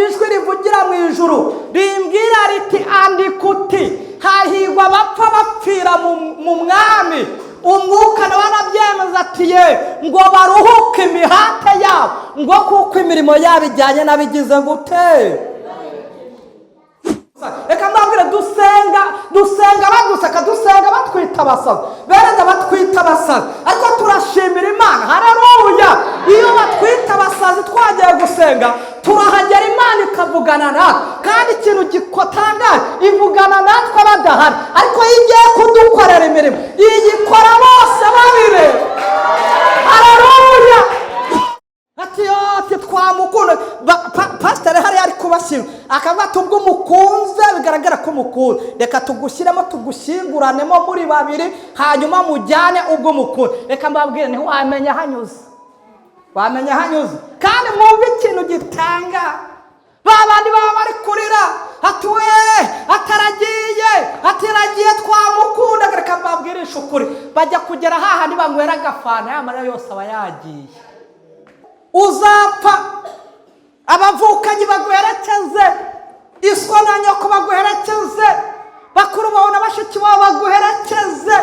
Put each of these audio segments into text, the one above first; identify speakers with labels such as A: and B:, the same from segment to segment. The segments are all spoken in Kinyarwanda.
A: ijwi rivugira mu ijuru rimbwira riti andika uti hahirwa abapfa bapfira mu mwami. Umwuka nawe arabyemeza ati ye ngo baruhuke imihate yabo ngo kuko imirimo yabo ijyanye n'abigize gute. Reka mbabwire dusenga baduseka, dusenga batwita abasazi, bereza batwita abasazi, ariko turashimira Imana. Haleluya! Iyo batwita abasazi twagiye gusenga turahagera Imana ikavugana natwe, kandi ikintu gikotangaje ivugana natwe badahari, ariko iyo igiye kudukorera imirimo iyikora bose babireba. Haleluya! ati twamukunda. Pasiteri hariya ari kubashyira akavuga ati ubwo umukunze bigaragara ko umukunze, reka tugushyiremo tugushyinguranemo muri babiri hanyuma mujyane ubwo umukunze. Reka mbabwire ntiwamenya hanyuze, wamenya hanyuze. Kandi mwumve ikintu gitanga, babandi baba bari kurira ati we ataragiye twamukunda. Reka mbabwirisha ukuri, bajya kugera hahandi banywera agafanta y'amarira yose aba yagiye. Uzapfa abavukanyi baguherekeze, iswa na nyoko baguherekeze, bakuru bawe na bashiki bawe baguherekeze,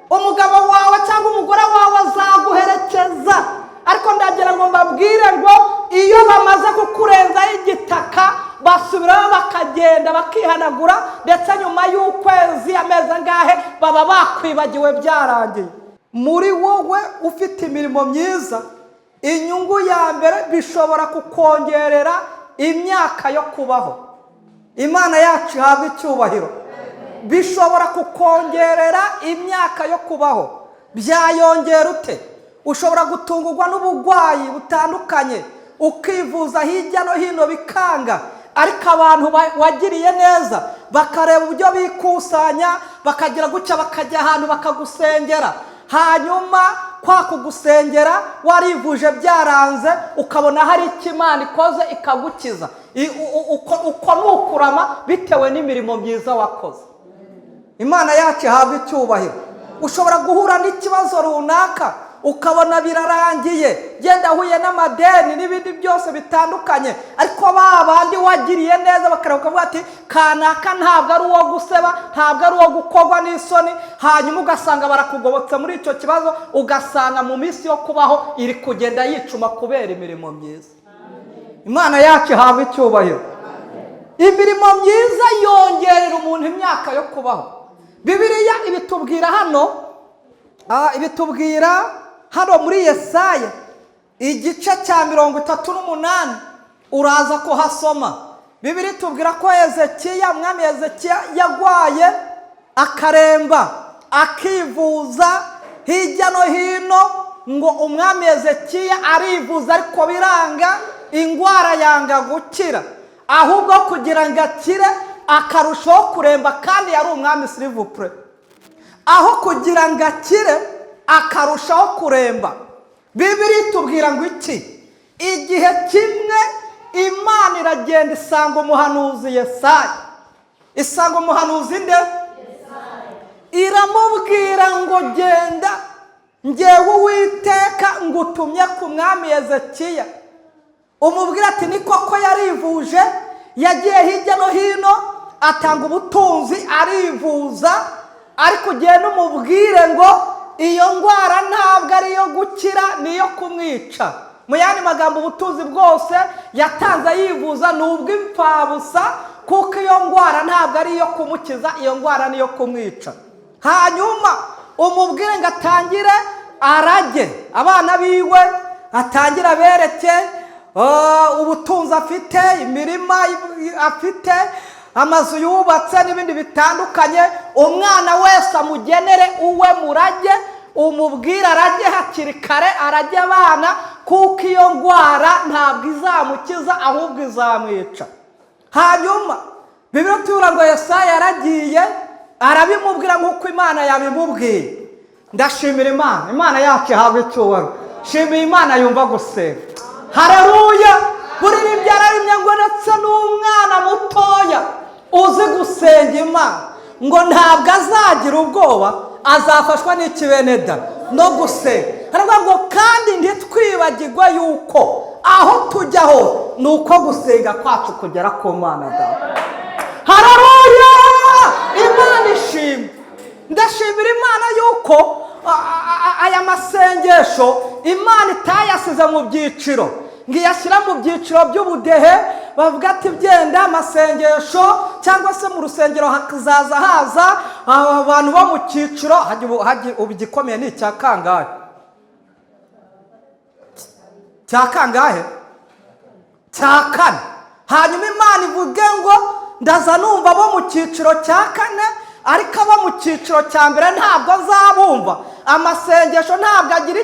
A: umugabo wawe cyangwa umugore wawe azaguherekeza. Ariko ndagira ngo mbabwire ngo iyo bamaze kukurenzaho igitaka basubiraho bakagenda bakihanagura, ndetse nyuma y'ukwezi amezi angahe baba bakwibagiwe byarangiye. Muri wowe ufite imirimo myiza, inyungu ya mbere bishobora kukongerera imyaka yo kubaho. Imana yacu ihabwa icyubahiro. Bishobora kukongerera imyaka yo kubaho. Byayongera ute? Ushobora gutungurwa n'uburwayi butandukanye ukivuza hirya no hino bikanga, ariko abantu wagiriye neza bakareba uburyo bikusanya bakagira gutya bakajya ahantu bakagusengera, hanyuma kwa kugusengera warivuje byaranze ukabona hari icyo Imana ikoze ikagukiza. Uko nukurama bitewe n'imirimo myiza wakoze. Imana yacu ihabwa icyubahiro. Ushobora guhura n'ikibazo runaka ukabona birarangiye, genda huye n'amadeni n'ibindi byose bitandukanye, ariko babandi wagiriye neza bakavuga ati kanaka ntabwo ari uwo guseba, ntabwo ari uwo gukogwa n'isoni, hanyuma ugasanga barakugobotse muri icyo kibazo, ugasanga mu minsi yo kubaho iri kugenda yicuma kubera imirimo myiza. Imana yacu ihabwa icyubahiro. Imirimo myiza yongerera umuntu imyaka yo kubaho. Bibiliya ibitubwira hano muri Yesaya igice cya 38 uraza kuhasoma. Bibiliya itubwira ko umwami Hezekiya yagwaye akaremba akivuza hirya no hino, ngo umwami Hezekiya arivuza ariko biranga, indwara yanga gukira, ahubwo kugira ngo akire akarushaho kuremba, kandi yari umwami silivupure. Aho kugira ngo akire akarushaho kuremba, Bibiliya itubwira ngo iki? Igihe kimwe Imana iragenda isanga umuhanuzi Yesaya. Isanga umuhanuzi nde? Iramubwira ngo genda, njyewe Uwiteka ngutumye ku mwami Hezekiya. Umubwira ati ni koko yarivuje, yagiye hirya no hino atanga ubutunzi arivuza, ariko ugenda umubwire ngo iyo ndwara ntabwo ari iyo gukira, niyo kumwica. Mu yandi magambo ubutunzi bwose yatanze yivuza ni ubw'imfabusa, kuko iyo ndwara ntabwo ari iyo kumukiza, iyo ndwara niyo kumwica. Hanyuma umubwire ngo atangire arage abana biwe, atangire abereke ubutunzi afite, imirima afite, amazu yubatse n'ibindi bitandukanye. Umwana wese amugenere uwe murage, umubwira arage hakiri kare, arage abana, kuko iyo ndwara ntabwo izamukiza ahubwo izamwica. Hanyuma Bibiliya itubwira ngo Yesaya yaragiye arabimubwira nk'uko Imana yabimubwiye. Ndashimira Imana. Imana yacu ihabwa icyubahiro. Shimira Imana yumva gusenga. Haleluya! Buri byararimye ngo ndetse n'umwana mutoya uzi gusenga Imana ngo ntabwo azagira ubwoba, azafashwa n'ikibeneda no gusenga. Haravuga ngo kandi ntitwibagirwe yuko aho tujya hose ni uko gusenga kwacu kugera ku Mana data. Haleluya! Imana ishimwe. Ndashimira Imana yuko aya masengesho Imana itayasize mu byiciro, ngiyashyira mu byiciro by'ubudehe. Bavuga ati byenda amasengesho cyangwa se mu rusengero hakazaza haza abantu bo mu cyiciro ubu gikomeye ni icya kangahe? Cya kangahe? Cya kane. Hanyuma Imana ivuge ngo ndaza numva bo mu cyiciro cya kane, ariko abo mu cyiciro cya mbere ntabwo azabumva. Amasengesho ntabwo agira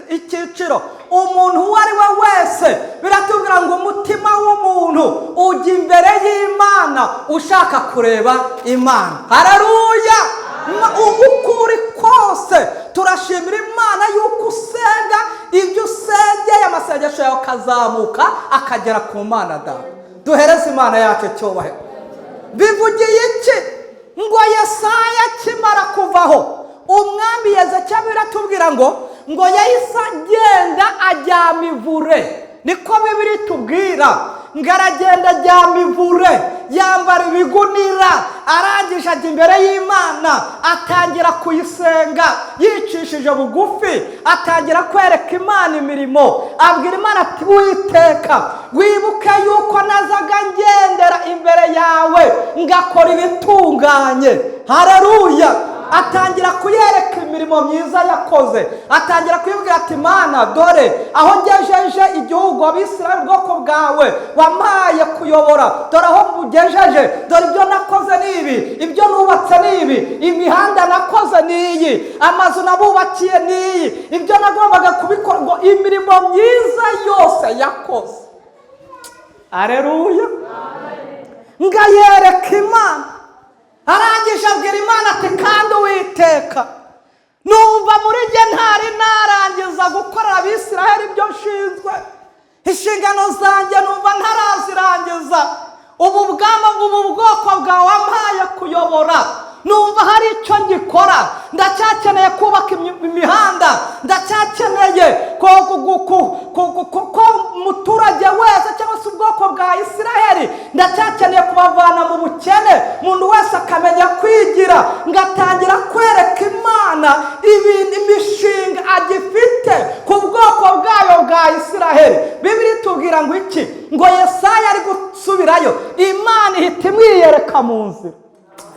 A: icyiciro. Umuntu uwo ari we wese biratubwira ngo umutima w'umuntu ujya imbere y'Imana ushaka kureba Imana. Haleluya! Uko uri kose turashimira Imana yuko usenga, ibyo usengeye amasengesho yawe akazamuka akagera ku Mana data. Duhereze Imana yacu cyubahiro. Bivugiye iki? Ngo Yesaya akimara kuvaho, umwami Hezekiya biratubwira ngo yahise agenda ajyama ivure. Niko Bibiri tubwira ngo aragenda ajyama ivure, yambara ibigunira, arangije ajya imbere y'Imana atangira kuyisenga yicishije bugufi, atangira kwereka Imana imirimo. Abwira Imana ati Uwiteka, wibuke yuko nazaga ngendera imbere yawe ngakora ibitunganye. Haleluya! Atangira kuyereka imirimo myiza yakoze, atangira kuyibwira ati Mana, dore aho ngejeje igihugu Abisirayeli ubwoko bwawe wampaye kuyobora, dore aho mugejeje, dore ibyo nakoze nibi, ibyo nubatse nibi, imihanda nakoze niyi, amazu nabubakiye niyi, ibyo nagombaga kubikora, ngo imirimo myiza yose yakoze. Haleluya! Ngayereka Imana. Arangije abwira Imana ati kandi Uwiteka, numva muri jye ntari narangiza gukorera Abisirayeli ibyo nshinzwe, inshingano zanjye numva ntarazirangiza. Ubu bwoko bwawe wampaye kuyobora, numva hari icyo ngikora. Ndacyakeneye kubaka imihanda, ndacyakeneye ko umuturage wese cyangwa se ubwoko bwa Isirayeli ndacyakeneye kubavana mu bukene, umuntu wese akamenya kwigira. Ngatangira kwereka Imana imishinga agifite ku bwoko bwayo bwa Isirayeli. Bibiri tubwira ngo iki? Ngo Yesaya ari gusubirayo, Imana ihita imwiyereka mu nzira.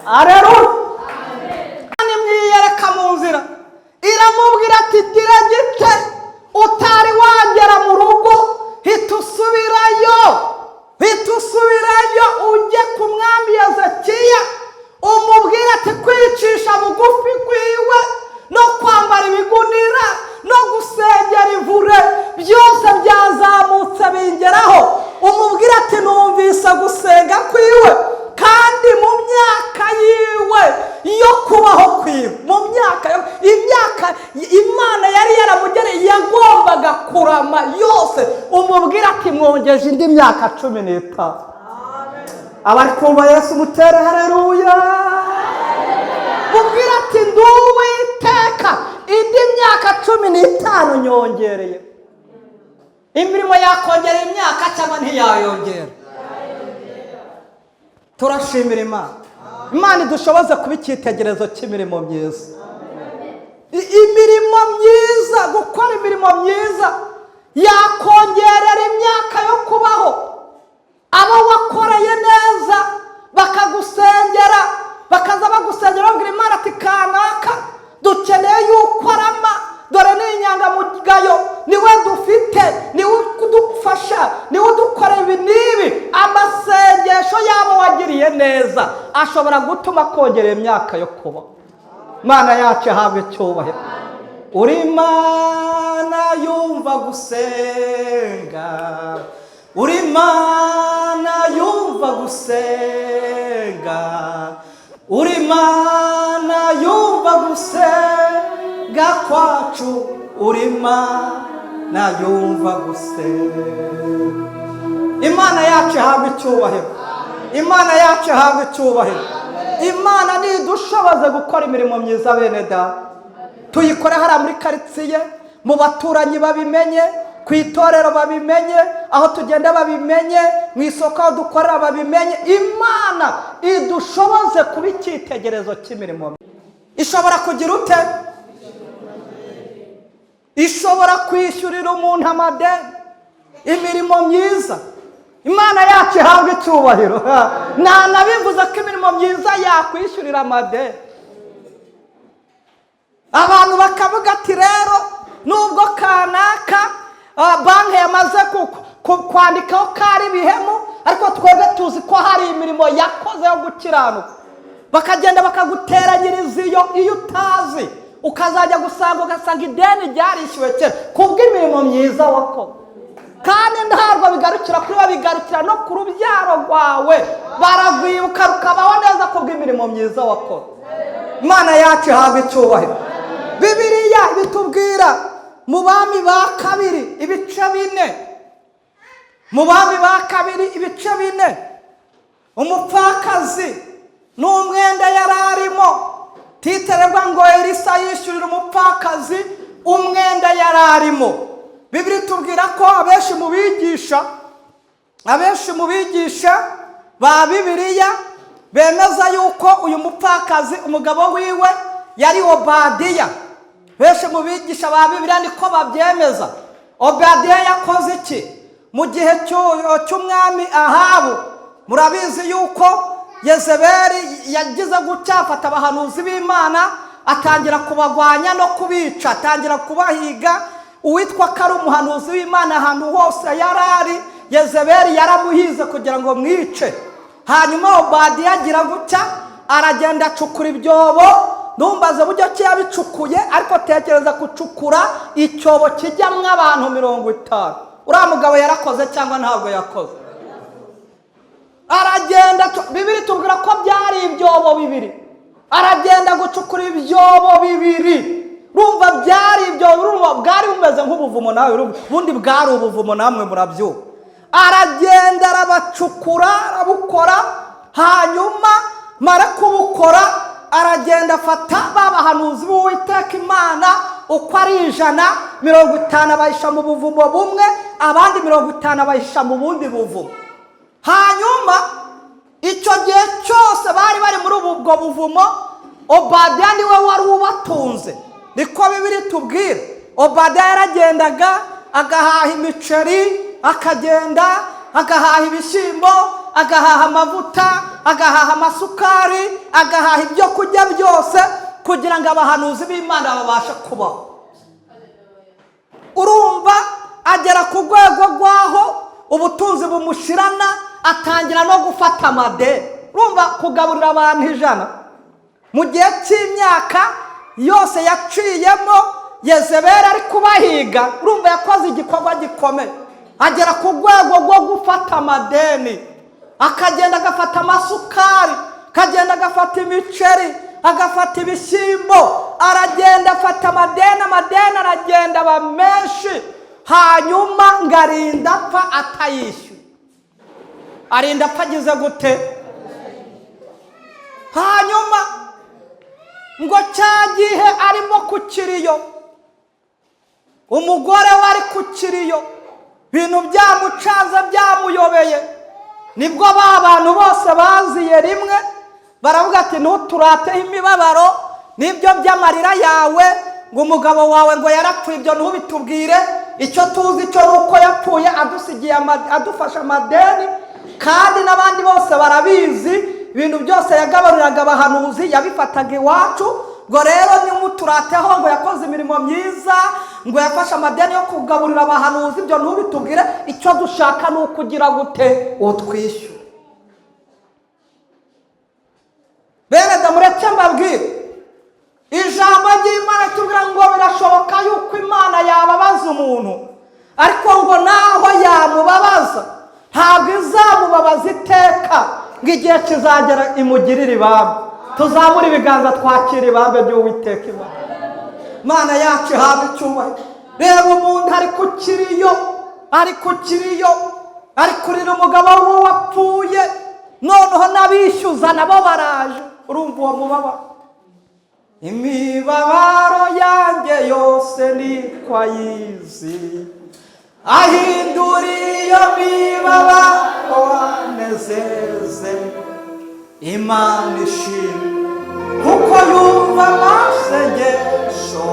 A: Haleluya! Imwiyereka mu nzira, iramubwira ati gira gite utari wagera mu rugo, hita usubirayo ujye ku mwami Hezekiya umubwira ati kwicisha bugufi kwiwe no kwambara ibigunira no gusengera ivure byose byazamutse bingeraho. Umubwira ati numvise gusenga kwiwe, kandi mu myaka yiwe yo kubaho kwiwe, mu myaka Imana yari yaramugereye yagombaga kurama yose. Umubwira ati mwongeje indi myaka 15. Abari kumva Yesu mutere haleluya. Mubwira ati ndi Uwiteka, indi myaka 15 nyongereye. Imirimo yakongera imyaka cyangwa ntiyayongera? Turashimira Imana idushoboza kuba icyitegererezo cy'imirimo myiza. Imirimo myiza, gukora imirimo myiza yakongerera imyaka yo kubaho. Abo wakoreye neza bakagusengera, bakaza bagusengera babwira Imana ati kanaka dukeneye yuko arama, dore ni inyangamugayo, niwe dufite, niwe kudufasha, niwe dukora ibi n'ibi. Amasengesho yabo wagiriye neza ashobora gutuma kongera imyaka yo kuba. Imana yacu ahabwe icyubahiro. Uri Imana yumva gusenga, uri Imana yumva gusenga, uri Imana yumva gusenga kwacu, uri Imana yumva gusenga. Imana yacu ahabwe icyubahiro. Imana yacu ahabwe icyubahiro. Imana nidushoboze gukora imirimo myiza bene data, tuyikore hariya muri karitsiye, mu baturanyi babimenye, ku itorero babimenye, aho tugenda babimenye, mu isoko aho dukorera babimenye. Imana idushoboze kuba icyitegererezo cy'imirimo. Ishobora kugira ute? Ishobora kwishyurira umuntu amadeni, imirimo myiza. Imana yacu ihabwa icyubahiro. Nabivuze ko imirimo myiza yakwishyurira amadeni. Abantu bakavuga ati rero nubwo kanaka banki yamaze kwandikaho ko ari ibihemu, ariko twebwe tuzi ko hari imirimo yakoze yo gukiranuka. Bakagenda bakaguteranyiriza iyo utazi, ukazajya gusanga ugasanga ideni ryarishyuwe kera kubw'imirimo myiza wakoze. Kandi ntabwo bigarukira kuri we, bigarukira no ku rubyaro rwawe. Baragwibuka rukabaho neza kubw'imirimo myiza wakoze. Imana yacu ihabwa icyubahiro. Bibiliya bitubwira mu Bami ba kabiri ibice 4, mu Bami ba kabiri ibice 4, umupfakazi n'umwenda yari arimo. Titerwa ngo Elisa yishyurira umupfakazi umwenda yari arimo. Bibiliya itubwira ko abenshi mu bigisha ba Bibiliya bemeza yuko uyu mupfakazi umugabo wiwe yari Obadiya. Benshi mu bigisha ba Bibiliya niko babyemeza. Obadiya yakoze iki mu gihe cy'umwami Ahabu? Murabizi yuko Yezebeli yagize gucyafata abahanuzi b'Imana, atangira kubagwanya no kubica, atangira kubahiga. Uwitwa ko ari umuhanuzi w'Imana ahantu hose yari ari, Yezebeli yaramuhize kugira ngo mwice. Hanyuma Obadiya agira gutya, aragenda acukura ibyobo. Numbaze buryo ki yabicukuye, ariko tekereza gucukura icyobo kijyamwo abantu 50. Uriya mugabo yarakoze cyangwa ntabwo yakoze? Aragenda, Bibiliya itubwira ko byari ibyobo 2. Aragenda gucukura ibyobo 2. Rumva byari ibyobo, rumva bwari bumeze nk'ubuvumo. Nawe ubundi bwari ubuvumo, namwe murabyumva. Aragenda arabacukura, arabukora. Hanyuma mara kubukora, aragenda afata babahanuzi b'Uwiteka Imana uko ari 150 abahisha mu buvumo bumwe, abandi 50 abahisha mu bundi buvumo. Hanyuma icyo gihe cyose bari muri ubwo buvumo, Obadiya niwe wari ubatunze. Niko Bibiliya itubwira. Obadiya yaragendaga agahaha imiceri, akagenda agahaha ibishyimbo, agahaha amavuta, agahaha amasukari, agahaha ibyo kurya byose kugira ngo abahanuzi b'Imana babashe kubaho. Urumva agera ku rwego rwaho ubutunzi bumushirana, atangira no gufata amadeni. Urumva kugaburira abantu 100 mu gihe cy'imyaka yose yaciyemo Yezebeli ari kubahiga. Urumva yakoze igikorwa gikomeye. Agera ku rwego rwo gufata amadeni, akagenda agafata amasukari, akagenda agafata imiceri, agafata ibishyimbo, aragenda afata amadeni aragenda aba menshi. Hanyuma ngarinda apfa atayishyuye. Arinda apfa agize gute? Hanyuma ngo cyagihe arimo ku kiriyo, umugore wari ku kiriyo, bintu byamucanze byamuyobeye. Nibwo abantu bose baziye rimwe, baravuga ati ntuturateho imibabaro n'ibyo by'amarira yawe, ngo umugabo wawe ngo yarapfuye. Ibyo ntubitubwire, icyo tuzi cyo nuko yapfuye adusigiye adufasha amadeni, kandi n'abandi bose barabizi. Ibintu byose yagaburiraga abahanuzi yabifataga iwacu. Ngo rero nimuturateho ngo yakoze imirimo myiza, ngo yafashe amadeni yo kugaburira abahanuzi, ibyo ntubitubwire. Icyo dushaka ni ukugira gute utwishyura. Bene mureke mbabwire, ijambo ry'Imana tubwira ngo birashoboka yuko Imana yababaza umuntu, ariko ngo naho yamubabaza ntabwo izamubabaza iteka, ngo igihe kizagera imugirire ibambe. Tuzamura ibiganza twakira ibambe by'Uwiteka Imana. Imana yacu ihabwa icyubahiro. Reba umuntu ari ku kiriyo, ari kurira umugabo we wapfuye, noneho n'abishyuza nabo baraje. Urumva uwo mubabaro? Imibabaro yanjye yose niko ayizi, ahinduriye imibabaro wanezeze. Imana ishimwe kuko yumva amasengesho.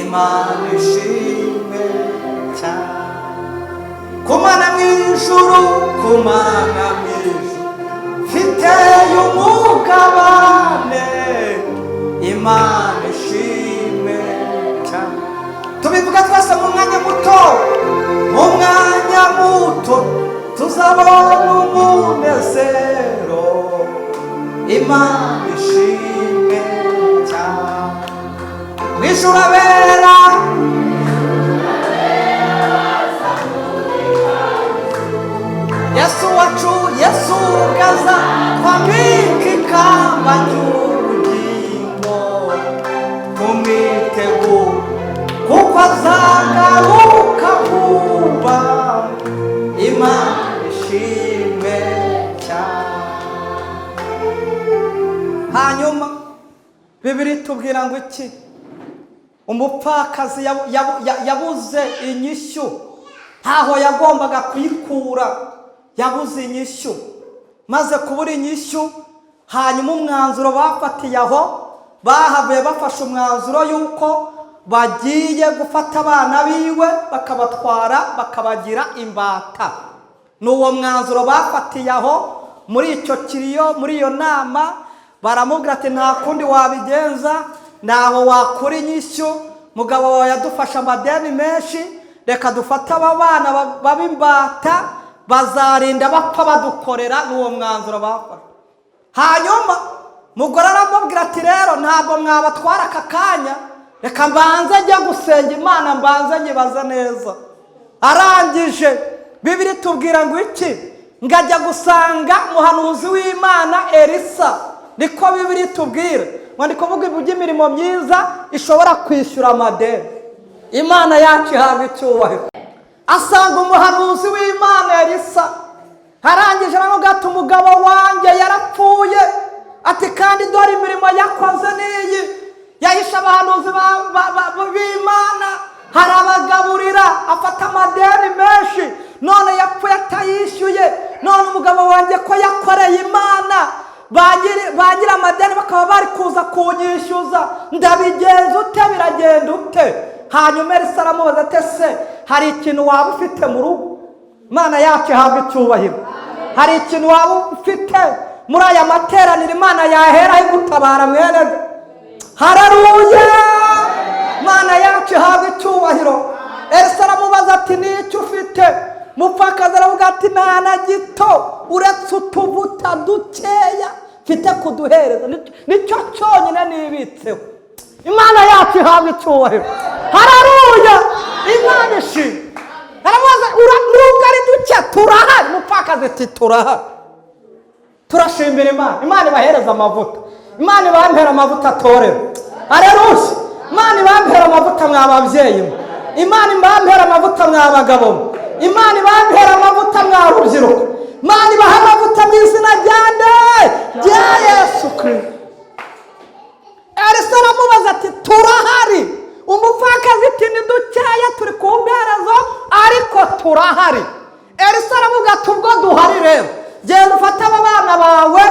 A: Imana ishimwe cyane. Kumana mw'ijuru, kumana mw'ijuru, mfiteye umugabane. Imana ishimwe cyane. Tubivuga twese mu mwanya muto, mu mwanya muto tuzabona umunezero. Imana ishimwe cyane. Mw'ijuru abera, Yesu wacu, Yesu gaza twambika ikamba ry'ubugingo. Tumwiteguye kuko azagaruka vuba. Imana ishimwe cyane. Hanyuma Bibiliya itubwira ngo iki? Umupfakazi yabuze inyishyu, ntaho yagombaga kuyikura, yabuze inyishyu. Maze kubura inyishyu, hanyuma umwanzuro bafatiye aho, bahavuye bafashe umwanzuro yuko bagiye gufata abana biwe bakabatwara bakabagira imbata. N'uwo mwanzuro bafatiye aho muri icyo kiriyo, muri iyo nama. Baramubwira ati nta kundi wabigenza, naho wakura inyishyu, mugabo wawe yadufasha amadeni menshi, reka dufate aba bana b'imbata, bazarinda bapfa badukorera. N'uwo mwanzuro bafashe. Hanyuma mugore aramubwira ati rero ntabwo mwabatwara aka kanya, reka mbanze njye gusenga Imana, mbanze nyibaze neza. Arangije Bibiliya itubwira ngo iki? Ngajya gusanga umuhanuzi w'Imana Elisa. Niko Bibiliya itubwira. Ngo ndi kuvuga iby'imirimo myiza ishobora kwishyura amadeni. Imana yacu ihabwa icyubahiro. Asanga umuhanuzi w'Imana Elisa. Arangije aravuga ati umugabo wanjye yarapfuye. Ati kandi dore imirimo yakoze n'iyi. Yahishe abahanuzi b'Imana, harabagaburira, afata amadeni menshi, none yapfuye atayishyuye. None umugabo wanjye ko yakoreye Imana, bagira amadeni bakaba bari kuza kunyishyuza, ndabigenza ute? Biragenda ute? Hanyuma Elisa aramubaza ati se hari ikintu waba ufite mu rugo? Imana yacu ihabwa icyubahiro. Hari ikintu waba ufite muri aya materaniro Imana yahera igutabara mwene? Haleluya! Imana yacu ihabwa icyubahiro. Elisa aramubaza ati n'icyo ufite? Mupfakazi aravuga ati nta na gito uretse utuvuta dukeya mfite kuduhereza, nicyo cyonyine nibitseho. Imana yacu ihabwa icyubahiro. Haleluya! Imana ishimwe. Aramubaza nubwo ari duke turahari? Mupfakazi ati turahari. Turashimira Imana. Imana ibahereza amavuta. Imana ibampera amavuta atorera. Haleluya! Imana ibampera amavuta mwa babyeyi. Imana ibampera amavuta mwa bagabo. Imana ibampera amavuta mwa rubyiruko. Imana ibaha amavuta mu izina rya Yesu Kristo. Elisa aramubaza ati turahari. Umupfakazi ati ni dukeya turi ku mperezo ariko turahari. Elisa aravuga ati ubwo duhari rero genda ufate aba bana bawe,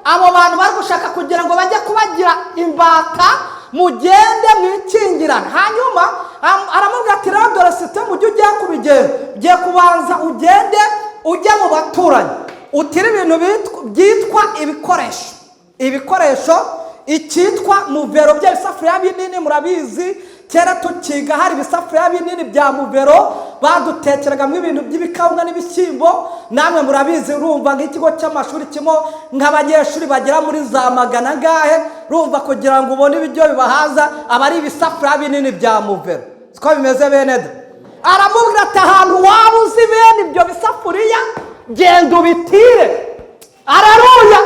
A: abo bantu bari gushaka kugira ngo bajye kubagira imbata, mugende mwikingirana. Hanyuma aramubwira ati rero dore site mujye ugiye kubigenda, ugiye kubanza ugende ujye mu baturanyi utire ibintu byitwa ibikoresho. Icyitwa muvero by'ibisafuriya binini, murabizi kera tukiga hari ibisafuriya binini bya muvero badutekeragamo ibintu by'ibikawunga n'ibishyimbo. Namwe murabizi, urumva nk'ikigo cy'amashuri kimo nk'abanyeshuri bagera muri za magana gahe, urumva kugira ngo ubone ibiryo bibahaza aba ari ibisafuriya binini bya muvero. Siko bimeze bene da? Aramubwira ati ahantu waba uzi bene ibyo bisafuriya genda ubitire. Haleluya!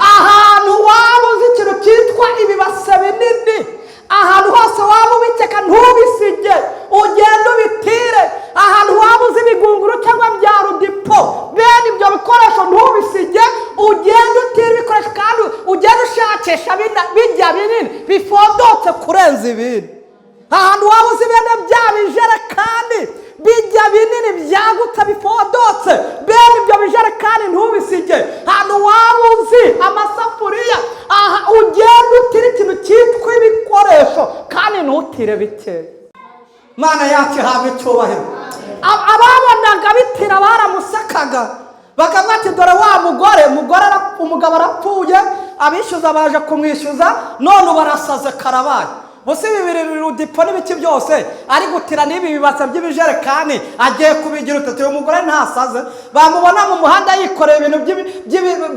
A: Ahantu waba uzi ikintu cyitwa ibibase binini, ahantu hose waba ubikeka ntubisige, ugenda ubitire. Ahantu waba uzi ibigunguru cyangwa bya rudipo, bene ibyo bikoresho ntubisige, ugenda utire ibikoresho kandi ugenda ushakisha bijya binini bifodotse kurenza ibindi. Ahantu waba uzi bene bya bijerekani bijya binini byagutse bifodotse, bene ibyo bijerekani ntubisige. Hano waba uzi amasafuriya, aha ugenda utira ikintu cyitwa ibikoresho kandi ntutire bike. Mana yacu ihabwe icyubahiro. Ababonaga bitira baramusekaga, bakavuga ati dore wa umugabo arapfuye, abishyuza baje kumwishyuza, none barasaze karabaye. Bose bibiri rudipo n'ibiki byose ari gutira n'ibi bibasa by'ibijerekani agiye kubigira utatu. Uyu mugore ntasaze, bamubona mu muhanda yikoreye ibintu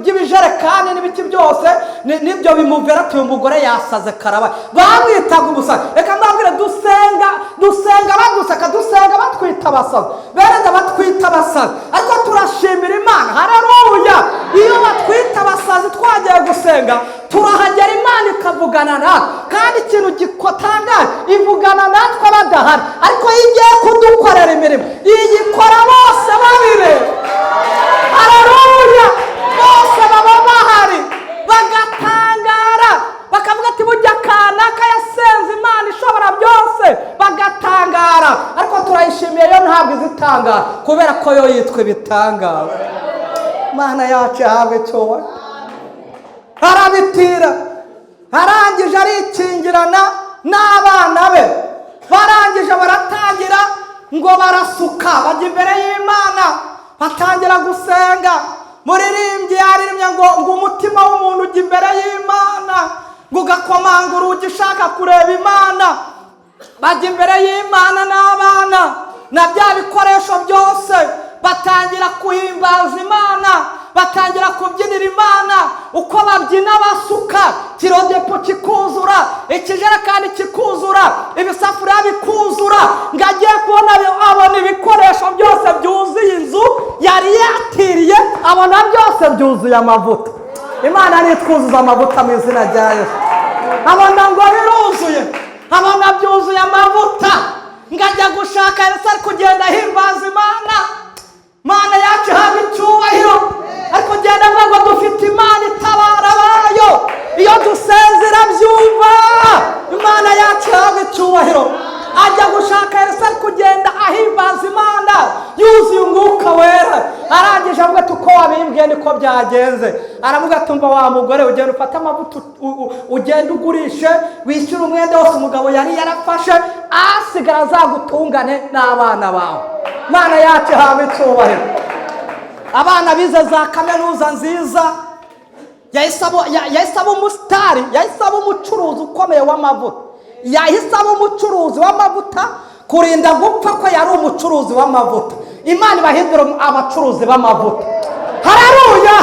A: by'ibijerekani n'ibiki byose nibyo bimuvera ati uyu mugore yasaze karabaye. Bamwitaga umusazi. Reka mbabwire, dusenga baguseka, dusenga batwita abasazi, berenda batwita abasazi, ariko turashimira Imana. Haleluya! Iyo batwita abasazi twagiye gusenga, turahagera Imana ikavugana natwe, kandi ikintu gikotangaje ivugana natwe badahari, ariko iyo igiye kudukorera imirimo iyikora bose babireba. Haleluya! Bose baba bahari bagatangara, bakavuga ati burya kanaka yasenze Imana ishobora byose, bagatangara. Ariko turayishimiye yo ntabwo izitangara, kubera ko yo yitwa ibitangaza. Imana yacu ihabwe icyubahiro. Arabitira, arangije arikingirana n'abana be, barangije baratangira ngo barasuka bajya imbere y'Imana, batangira gusenga. Muririmbyi yaririmbye ngo umutima w'umuntu ujya imbere y'Imana, ngo ugakomanga urugi ushaka kureba Imana. Bajya imbere y'Imana n'abana na bya bikoresho byose, batangira kuhimbaza Imana, batangira kubyinira Imana. Uko babyina basuka, kirodepo kikuzura, ikijerekani kikuzura, ibisafuriya bikuzura, ngo agiye kubona abona ibikoresho byose byuzuye inzu yari yatiriye, abona byose byuzuye amavuta. Imana nitwuzuza amavuta mu izina rya Yesu. Abona ngo biruzuye, abona byuzuye amavuta, ngo ajya gushaka Yesu ari kugenda ahimbaza Imana. Mana yacu ihabwe icyubahiro. Ariko ugenda ngo dufite Imana itabara abayo, iyo dusenze irabyumva. Imana yacu ihabwe icyubahiro. Ajya gushaka Yesu ari kugenda ahimbaza Imana yuzuye umwuka wera. Arangije avuga ati uko wabimbwiye niko byagenze. Aravuga ati umva wa mugore, ugenda ufate amavuta ugenda ugurishe, wishyura umwenda wose umugabo yari yarafashe, asigara azagutungane n'abana bawe. Mana yacu ihabwe icyubahiro. Abana bize za kaminuza nziza, yahise aba umusitari, yahise aba umucuruzi ukomeye w'amavuta, yahise aba umucuruzi w'amavuta kurinda gupfa ko yari umucuruzi w'amavuta. Imana ibahindura abacuruzi b'amavuta. Haleluya!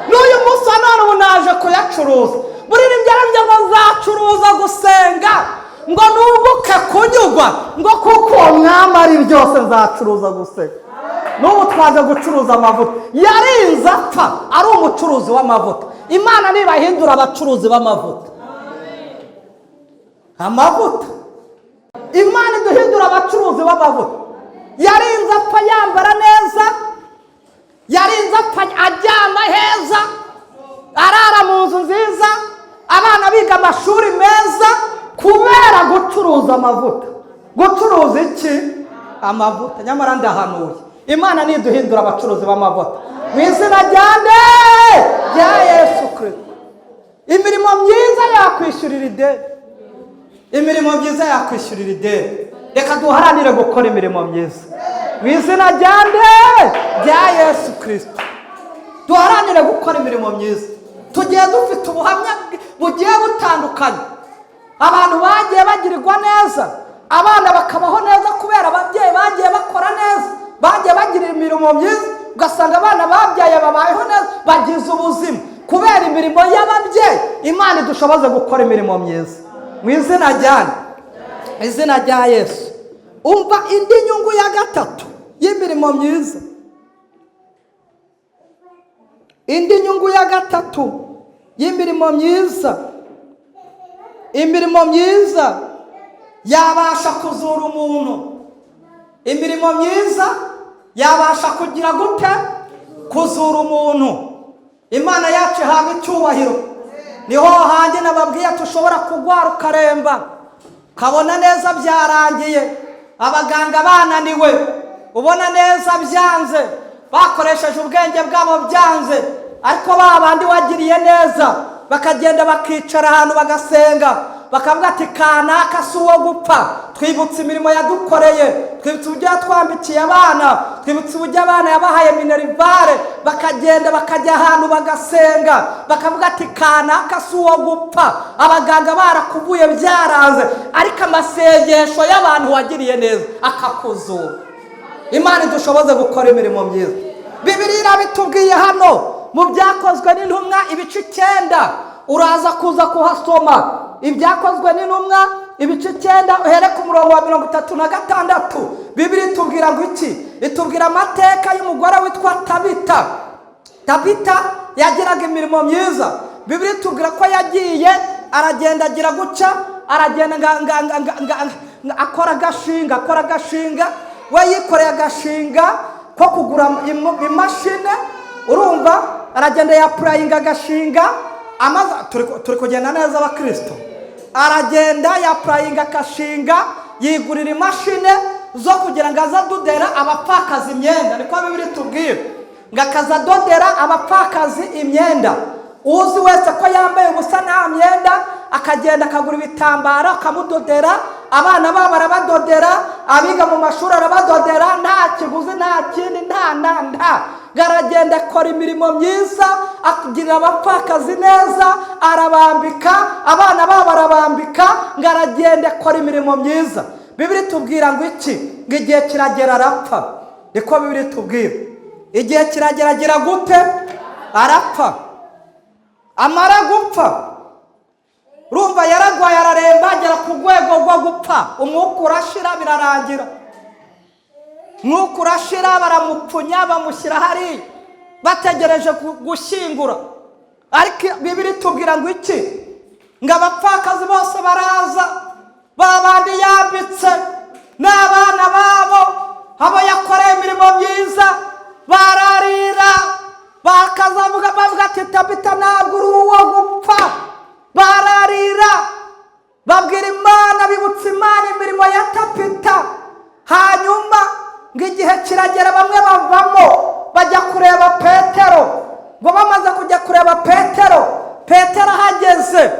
A: N'uyu munsi wa none ubu naje kuyacuruza. Muririmbyi yarambye ngo nzacuruza gusenga, ngo nunguke kunyugwa, ngo kuko uwo mwami ari byose nzacuruza gusenga. N'ubu twaje gucuruza amavuta. Yarinze apfa ari umucuruzi w'amavuta. Imana nibahindura abacuruzi b'amavuta. Amavuta, Imana iduhindura abacuruzi b'amavuta. Yarinze apfa yambara neza, yarinze apfa ajyana heza, arara mu nzu nziza, abana biga amashuri meza, kubera gucuruza amavuta. Gucuruza iki? Amavuta. Nyamara ndahanuye, Imana niduhindura abacuruzi b'amavuta mu izina rya Yesu Kristo. Imirimo myiza yakwishyurira ideni, imirimo myiza yakwishyurira ideni. Reka duharanire gukora imirimo myiza mu izina rya Yesu Kristo. Duharanire gukora imirimo myiza. Tugiye dufite ubuhamya bugiye butandukanye. Abantu bagiye bagirirwa neza, abana bakabaho neza kubera ababyeyi bagiye bakora neza, bagiye bagirira imirimo myiza. Ugasanga abana babyaye babayeho neza, bagize ubuzima kubera imirimo y'ababyeyi. Imana idushoboze gukora imirimo myiza mu izina rya Yesu. Umva indi nyungu ya gatatu y'imirimo myiza. Indi nyungu ya gatatu y'imirimo myiza, imirimo myiza yabasha kuzura umuntu. Imirimo myiza yabasha kugira gute? Kuzura umuntu. Imana yacu ihabwe icyubahiro. Niho hanjye nababwiye tushobora kugwara ukaremba, kabona neza byarangiye, abaganga bananiwe, ubona neza byanze, bakoresheje ubwenge bwabo byanze, ariko ba bandi wagiriye neza bakagenda bakicara ahantu bagasenga, bakavuga ati kanaka si uwo gupfa. Twibutse imirimo yadukoreye, twibutse uburyo yatwambikiye abana, twibutse uburyo abana yabahaye minerivare, bakagenda bakajya ahantu bagasenga, bakavuga ati kanaka si uwo gupfa. Abaganga barakuvuye byaranze, ariko amasengesho y'abantu wagiriye neza akakuzura. Imana idushoboze gukora imirimo myiza. Bibiliya irabitubwiye hano mu Byakozwe n'Intumwa ibice 9, uraza kuza kuhasoma. Ibyakozwe n'Intumwa ibice 9 uhere ku murongo wa 36. Bibiliya itubwira ngo iki? Itubwira amateka y'umugore witwa Tabita. Tabita yagiraga imirimo myiza. Bibiliya itubwira ko yagiye aragenda agira guca, aragenda akora agashinga, we yikoreye agashinga ko kugura imashini. Urumva aragenda yapurayinga agashinga, amaze turi kugenda neza abakristo. Aragenda yapurayinga agashinga, yigurira imashini zo kugira ngo azadodera abapfakazi imyenda. Niko Bibiliya itubwira ngo akazadodera abapfakazi imyenda. Uzi wese ko yambaye ubusa nta myenda, akagenda akagura ibitambaro akamudodera, abana babo arabadodera, abiga mu mashuri arabadodera, nta kiguzi nta kindi nta. Garagenda akora imirimo myiza, akugirira abapfakazi neza, arabambika, abana babo arabambika, garagenda akora imirimo myiza. Bibiliya itubwira ngo iki? Ngo igihe kiragera arapfa. Niko Bibiliya itubwira. Igihe kiragera agira gute? Arapfa. Amara gupfa, urumva yaragwaye araremba, agera ku rwego rwo gupfa. Umwuka urashira, birarangira. Umwuka urashira, baramupfunya, bamushyira hariya bategereje gushyingura. Ariko Bibiliya itubwira ngo iki? Ngo abapfakazi bose baraza, babandi yambitse n'abana babo, abo yakoreye imirimo myiza, bararira, bakazavuga bavuga ati Tabita ntabwo uri uwo gupfa. Bararira, babwira Imana, bibutsa Imana imirimo ya Tabita. Hanyuma ngo igihe kiragera, bamwe bavamo bajya kureba Petero. Ngo bamaze kujya kureba Petero ahageze,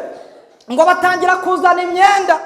A: ngo batangira kuzana imyenda.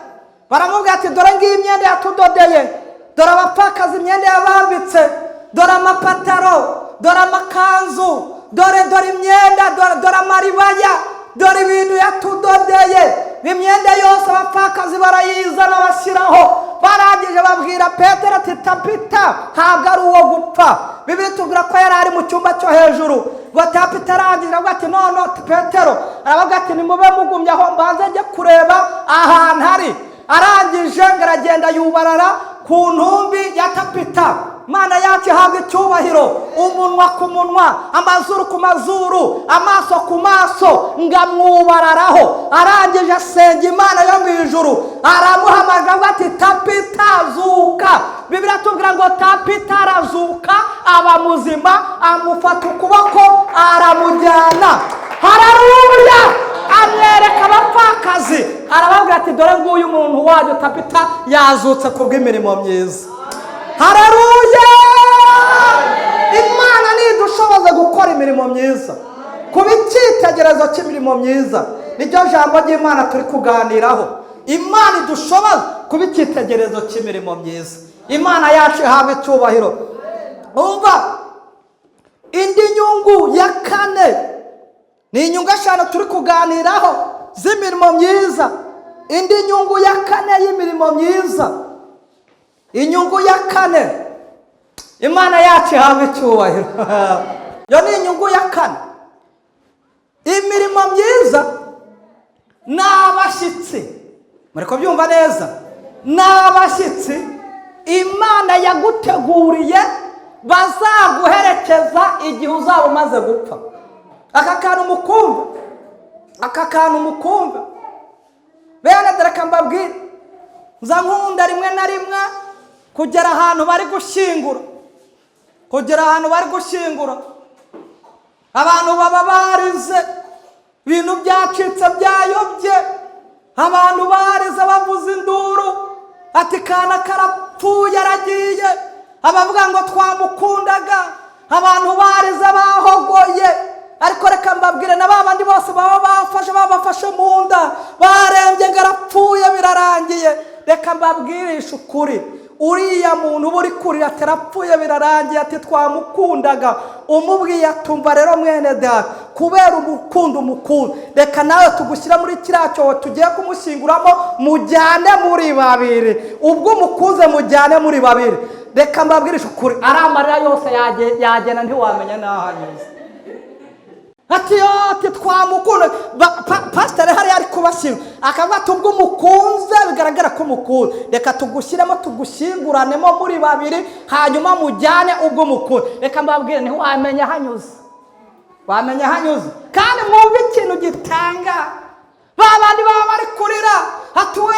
A: Baramubwira ati dore ngiyi imyenda yatudodeye, dore abapfakazi imyenda yabambitse, dore amapataro, dore amakanzu, dore imyenda, dore amaribaya, dore ibintu yatudodeye. Imyenda yose abapfakazi barayizana bashyiraho. Barangije babwira Petero ati Tabita ntabwo ari uwo gupfa. Bibiliya itubwira ko yari ari mu cyumba cyo hejuru. Ngo Tabita arangije avuga ati none Petero aravuga ati nimube mugumye aho mbanze njye kureba ahantu hari. Arangije ngo aragenda yubarara ku ntumbi ya Tabita. Mana yacu ihabwa icyubahiro, umunwa ku munwa, amazuru ku mazuru, amaso ku maso, ngamwubararaho. Arangije asenga Imana yo mu ijuru, aramuhamagara ati Tabita zuka. Bibiliya itubwira ngo Tabita arazuka, aba muzima, amufata ukuboko aramujyana. Haleluya! Amwereka abapfakazi, arababwira ati dore nguyu umuntu wanyu Tabita yazutse kubw'imirimo myiza. Haleluya! Imana nidushoboza gukora imirimo myiza, kuba icyitegererezo cy'imirimo myiza. Niryo jambo ry'Imana turi kuganiraho. Imana idushoboza kuba icyitegererezo cy'imirimo myiza. Imana yacu ihabwa icyubahiro. Umva, indi nyungu ya kane, ni inyungu 5 turi kuganiraho z'imirimo myiza. Indi nyungu ya kane y'imirimo myiza, inyungu ya kane, Imana yacu ihabwa icyubahiro. Yo ni inyungu ya kane. Imirimo myiza ni abashyitsi. Muri kubyumva neza? Ni abashyitsi Imana yaguteguriye bazaguherekeza igihe uzaba umaze gupfa. Aka kantu mukumva, bene dore mbabwira, nza nkunda rimwe na rimwe kugera ahantu bari gushyingura, abantu baba barize, ibintu byacitse byayobye, abantu barize bavuza induru ati kana karapfuye aragiye, abavuga ngo twamukundaga, abantu barize bahogoye. Ariko reka mbabwire na babandi bose babafashe mu nda, barembye ngo arapfuye birarangiye. Reka mbabwirishe ukuri, uriya muntu uba uri kurira ati arapfuye birarangiye, ati twamukundaga, umubwiye atumva rero mwene data, kubera umukunda, reka nawe tugushyira muri kiriya cyobo tugiye kumushyinguramo, mujyane muri babiri. Ubwo umukunze mujyane muri babiri. Reka mbabwirishe ukuri, ari amarira yose yagena ntiwamenya n'aho anyuze. Ati twamukunda. Pasiteri hari ari kubashyira akavuga ati ubwo umukunze bigaragara ko umukunze, reka tugushyiremo tugushyinguranemo muri babiri, hanyuma mujyane ubwo umukunze. Reka mbabwire ntiwamenya hanyuze, wamenya hanyuze. Kandi mwumve ikintu gitanga, babandi baba bari kurira ati we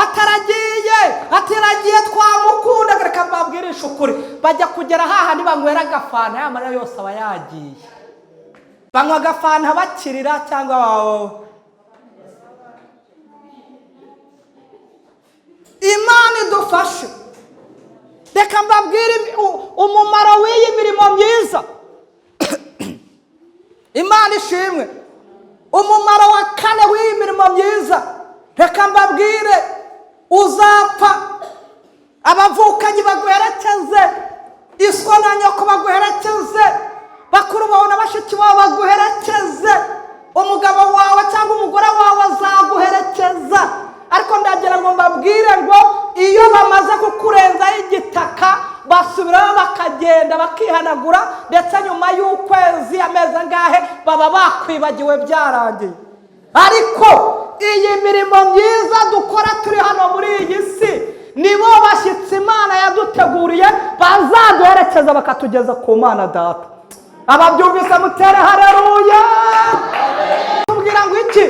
A: ataragiye, ataragiye twamukunda. Reka mbabwirishe ukuri, bajya kugera hahandi banywera agafanta, ya marira yose aba yagiye. Banywa agafanta bakirira cyangwa wawe. Imana idufashe. Reka mbabwire umumaro w'iyi mirimo myiza. Imana ishimwe. Umumaro wa kane w'iyi mirimo myiza, reka mbabwire, uzapfa abavukanyi baguherekeze, iswa na nyoko baguherekeze, bakuru bawe na bashiki bawe baguherekeze, umugabo wawe cyangwa umugore wawe azaguherekeza. Ariko ndagira ngo mbabwire ngo iyo bamaze kukurenzaho igitaka, basubiraho bakagenda bakihanagura, ndetse nyuma y'ukwezi amezi angahe baba bakwibagiwe byarangiye. Ariko iyi mirimo myiza dukora turi hano muri iyi si, nibo bashyitsi Imana yaduteguriye bazaduherekeza bakatugeza ku Mana Data. Ababyumvise mutere haleluya. Tubwira ngo iki?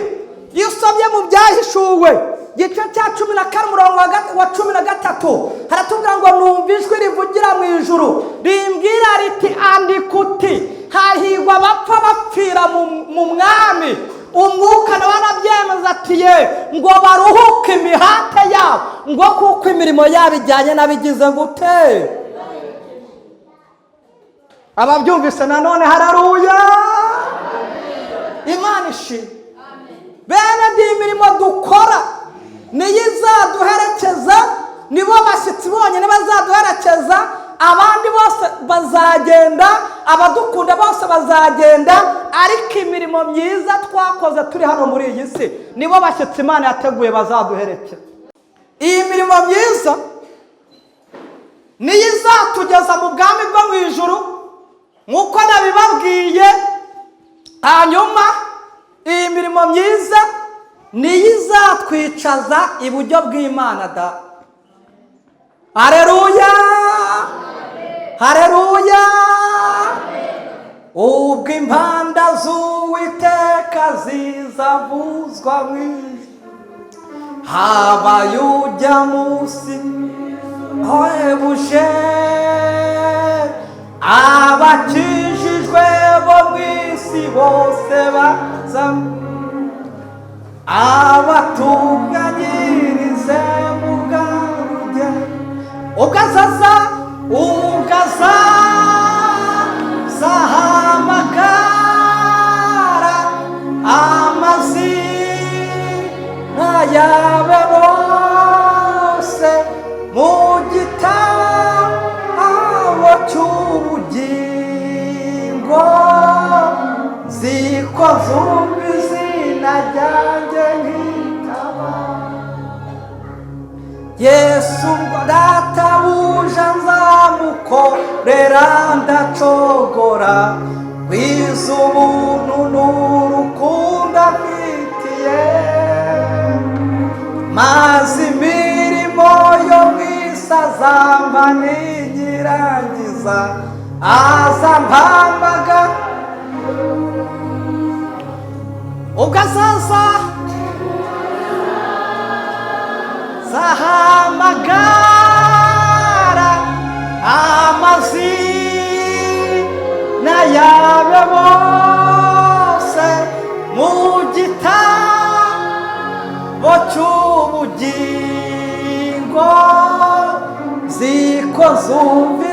A: Iyo usomye mu Byahishuwe igice cya 14 umurongo wa 13, haratubwira ngo numva ijwi rivugira mu ijuru rimbwira riti andika uti hahirwa abapfa bapfira mu mwami. Umwuka nawe arabyemeza ati ye ngo baruhuke imihate yabo, ngo kuko imirimo yabo ijyanye n'abigize gute. Ababyumvise nanone haleluya. Imana ishimwe. Bene di imirimo dukora niyo izaduherekeza, nibo bashyitsi bonyine bazaduherekeza. Abandi bose bazagenda, abadukunda bose bazagenda, ariko imirimo myiza twakoze turi hano muri iyi si nibo bashyitsi Imana yateguye bazaduherekeza. Iyi mirimo myiza niyo izatugeza mu bwami bwo mu ijuru nk'uko nabibabwiye. Hanyuma iyi mirimo myiza niyo izatwicaza iburyo bw'Imana da. Haleluya, haleluya. Ubwo impanda z'Uwiteka zizavuzwa mu ijuru, habaye ujya munsi ohebuje, abakijijwe bo mu isi bose bazamwe, abatunganyirize mu bwaruge. Ugazahamagara amazina yawe bose mu gitabo cy'ubugingo, ziko zumva izina ryanjye nkitaba. Yesu ngo databuja nzamukorera ndacogora, kwiza ubuntu n'urukundo amfitiye, maze imirimo yo mu isi azamba ninyirangiza, azampambaga ubwo azaza zahamagara amazina yawe bose mu gitabo cy'ubugingo, ziko zumva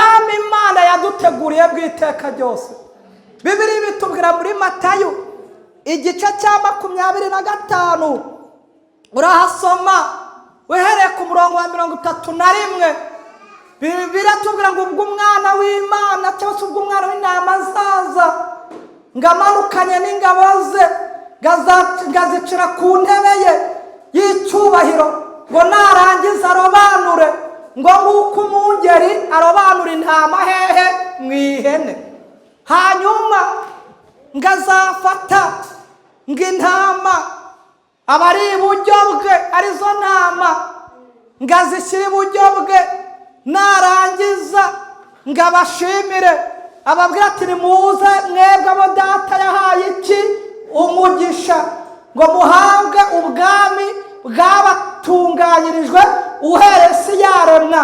A: ubwami Imana yaduteguriye bw'iteka ryose. Bibiliya bitubwira muri Matayo igice cya 25 urahasoma uhereye ku murongo wa 31. Biratubwira ngo ubwo umwana w'Imana cyangwa se ubwo umwana w'intama azaza ngo amanukanye n'ingabo ze ngazicira ku ntebe ye y'icyubahiro ngo narangiza arobanure ngo nk'uko umwungeri arobanura intama hehe mu ihene. Hanyuma ngazafata ngo intama abari iburyo bwe arizo ntama ngazishyira iburyo bwe, narangiza ngabashimire ababwira ati nimuze mwebwe abo data yahaye iki umugisha ngo muhabwe ubwami bwabatunganyirijwe uhereye isi yaremwa,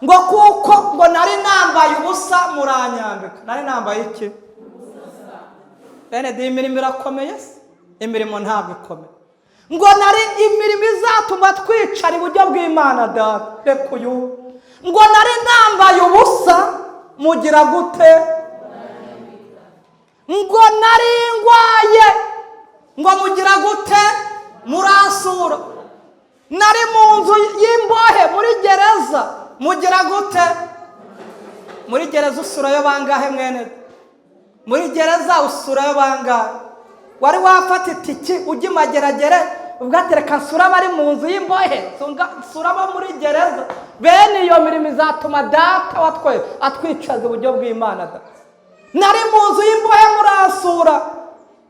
A: ngo kuko ngo nari nambaye ubusa muranyambika. Nari nambaye iki? Bene di imirimo irakomeye se? Imirimo ntabwo ikomeye. Ngo nari imirimo izatuma twicara iburyo bw'Imana data. Reka uyu ngo nari nambaye ubusa mugira gute? Ngo nari ngwaye ngo mugira gute? Murasura. Nari mu nzu y'imbohe muri gereza mugira gute? Muri gereza usurayo bangahe mwene? Muri gereza usurayo bangahe? Wari wafata itiki ujya Mageragere ubwatereka nsura bari mu nzu y'imbohe nsura abo muri gereza. Bene iyo mirimo izatuma data watwe atwicaza uburyo bw'Imana. Nari mu nzu y'imbohe murasura,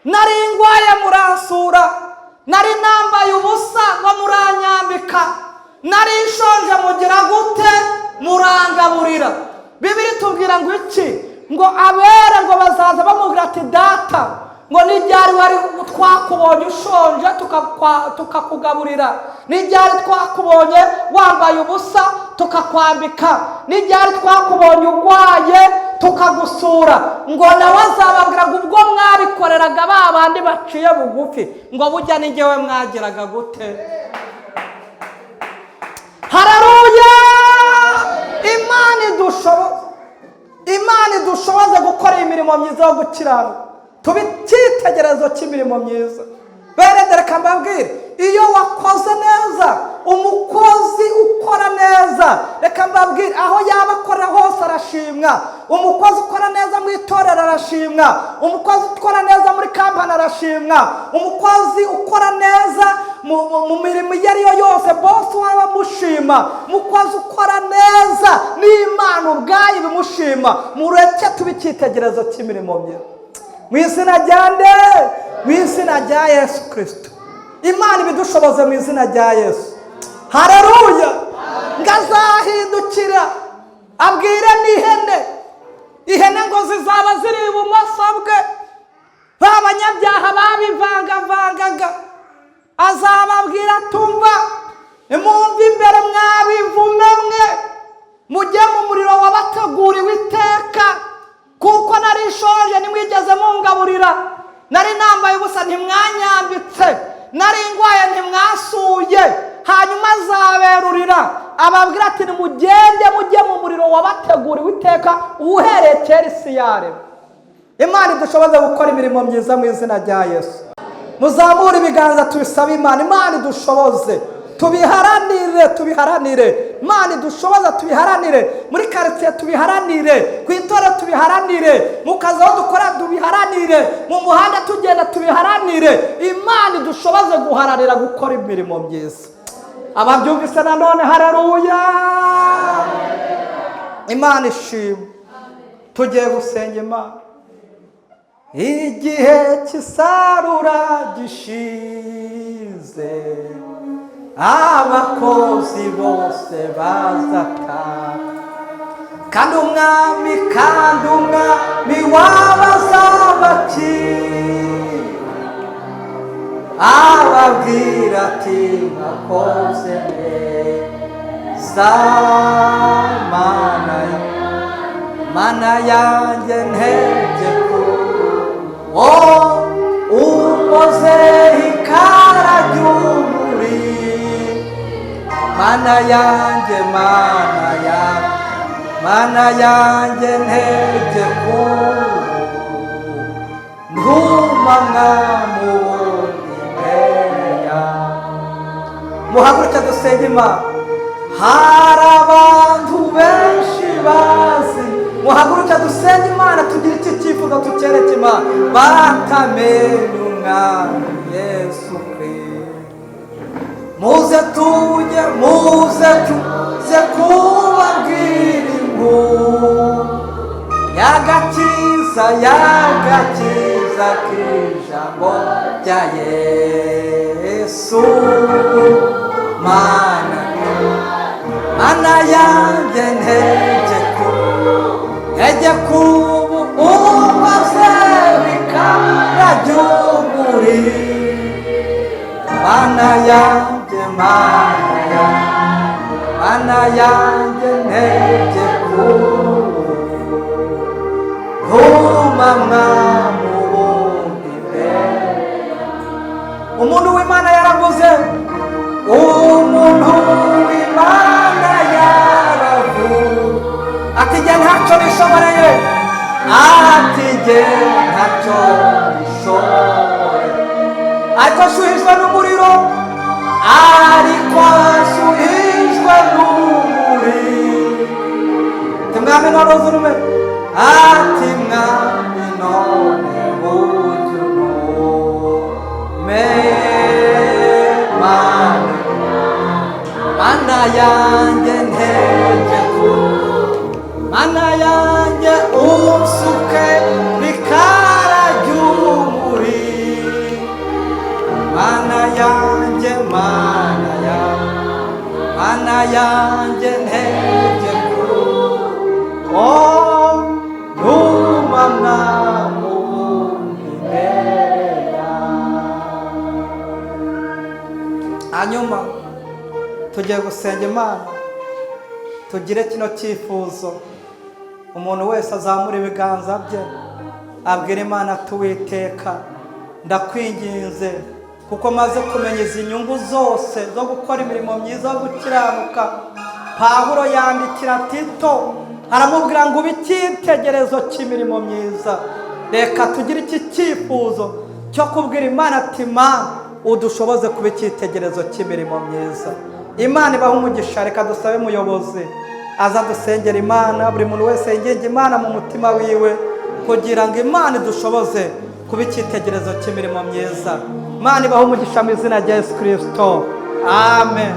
A: nari ngwaye murasura, nari nambaye ubusa ngo muranyambika, nari nshonje mugira gute? Murangaburira. Bibiliya tubwira ngo iki? Ngo abera ngo bazaza bamubwira ati data ngo n'iryari wari twakubonye ushonje tukakugaburira, n'iryari twakubonye wambaye ubusa tukakwambika, n'iryari twakubonye urwaye tukagusura. Ngo nawe azababwira ngo ubwo mwabikoreraga ba bandi baciye bugufi ngo bujya ni njyewe mwagiraga gute? Haleluya! Imana idushoboze gukora imirimo myiza yo gukiranuka, tuba icyitegererezo cy'imirimo myiza. Bene reka mbabwire, iyo wakoze neza, umukozi ukora neza, reka mbabwire aho yaba akora hose arashimwa. Umukozi ukora neza mu itorero arashimwa, umukozi ukora neza muri kampani arashimwa, umukozi ukora neza mu mirimo iyo ari yo yose bose waba amushima. Umukozi ukora neza n'Imana ubwayo ibimushima. Mureke tuba icyitegererezo cy'imirimo myiza mu izina rya nde? Mu izina rya Yesu Kristo. Imana ibidushoboze mu izina rya Yesu. Haleluya! Ngazahindukira abwire ihene ngo zizaba ziri ibumoso bwe, b'abanyabyaha babivangavangaga. Azababwira tumva nimumve imbere mwabivume mwe, mujye mu muriro wabateguriwe iteka, kuko nari nshonje ntimwigeze mungaburira, nari nambaye ubusa ntimwanyambitse, nari ngwaye ntimwasuye. Hanyuma azaberurira ababwira ati nimugende mujye mu muriro wabateguriwe iteka uhereye kera isi yaremwe. Imana idushoboze gukora imirimo myiza mu izina rya Yesu. Muzamure ibiganza tubisabe Imana. Imana idushoboze tubiharanire. Imana idushoboza tubiharanire. Muri quartier tubiharanire, ku itorero tubiharanire, mu kazi aho dukora tubiharanire, mu muhanda tugenda tubiharanire. Imana idushoboze guharanira gukora imirimo myiza. Ababyumvise nanone haleluya! Imana ishimwe. Tugiye gusenga Imana. Igihe cy'isarura gishize, abakozi bose bazataha, kandi umwami w'abazabakira ababwira ati mwakoze neza Mana yanjye ntege ukoze ikara ry'umuri. Mana yanjye mana yanjye ntege ku ntuma mwamubonye imbere yawe. Muhaguruke dusenge Imana. Hari abantu benshi bazi, muhaguruke dusenge Imana, tugire iki cyifuzo tukereke Imana, batamenye umwami Yesu Kristo. Muze tujye, muze tuze kubabwira inkuru y'agakiza, y'agakiza k'ijambo rya Yesu. Mana yanjye ntege kubu umaze bikara ry'umuriro. Mana yanjye, mana yanjye ntege kubu ntuma mwamubonye imbere. Umuntu w'Imana yaravuze, umuntu w'Imana yaravuze ati jye ntacyo bishoboreye, ati jye ntacyo bishoboreye, ariko ashuhijwe n'umuriro, ariko ashuhijwe n'umuriro. Ati mwami none uzurume, ati mwami none uzurume. Mana yanjye ntege kubu, mana yanjye unsuke rikara ry'umuriro. Mana yanjye, mana yanjye ntege kubu ntuma mwamubonye imbere yawe. Hanyuma tugiye gusenga Imana, tugire kino cyifuzo. Umuntu wese azamura ibiganza bye abwira Imana ati Uwiteka ndakwinginze, kuko maze kumenya izi nyungu zose zo gukora imirimo myiza yo gukiranuka. Pawulo yandikira Tito aramubwira ngo ube icyitegererezo cy'imirimo myiza. Reka tugire iki cyifuzo cyo kubwira Imana ati Mana udushoboze kuba icyitegererezo cy'imirimo myiza. Imana ibaha umugisha. Reka dusabe umuyobozi aza dusengera Imana, buri muntu wese yinginge Imana mu mutima wiwe kugira ngo Imana idushoboze kuba icyitegererezo cy'imirimo myiza. Imana ibaha umugisha mu izina rya Yesu Kristo. Amen.